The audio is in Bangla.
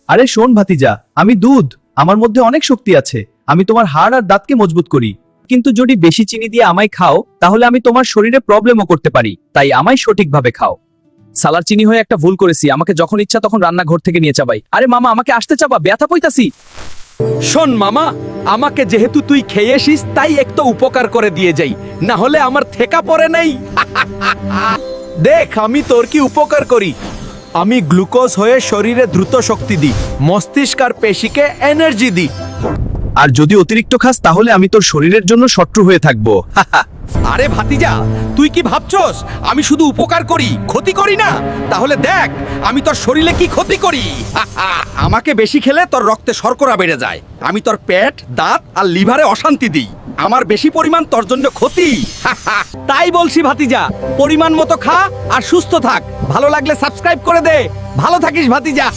আরে শোন ভাতিজা, আমি দুধ, আমার মধ্যে অনেক শক্তি আছে। আমি তোমার হাড় আর দাঁতকে মজবুত করি। কিন্তু যদি বেশি চিনি দিয়ে আমায় খাও, তাহলে আমি তোমার শরীরে প্রবলেমও করতে পারি। তাই আমায় সঠিকভাবে খাও। সালার চিনি হয়ে একটা ভুল করেছি, আমাকে যখন ইচ্ছা তখন রান্নাঘর থেকে নিয়ে চাবাই। আরে মামা, আমাকে আসতে চাবা, ব্যথা পাইতাছি। শোন মামা, আমাকে যেহেতু তুই খেয়েছিস তাই একটু উপকার করে দিয়ে যাই, না হলে আমার ঠেকা পড়ে নেই। দেখ আমি তোর কি উপকার করি। আমি গ্লুকোজ হয়ে শরীরে দ্রুত শক্তি দিই, মস্তিষ্ক আর পেশিকে এনার্জি দিই। আর যদি অতিরিক্ত খাস তাহলে আমি তোর শরীরের জন্য শত্রু হয়ে থাকবো। আরে ভাতিজা, তুই কি ভাবছস আমি শুধু উপকার করি, ক্ষতি করি না? তাহলে দেখ আমি তোর শরীরে কি ক্ষতি করি। আমাকে বেশি খেলে তোর রক্তে শর্করা বেড়ে যায়, আমি তোর পেট, দাঁত আর লিভারে অশান্তি দিই। আমার বেশি পরিমাণ তোর জন্য ক্ষতি। তাই বলছি ভাতিজা, পরিমাণ মতো খা আর সুস্থ থাক। ভালো লাগলে সাবস্ক্রাইব করে দে। ভালো থাকিস ভাতিজা।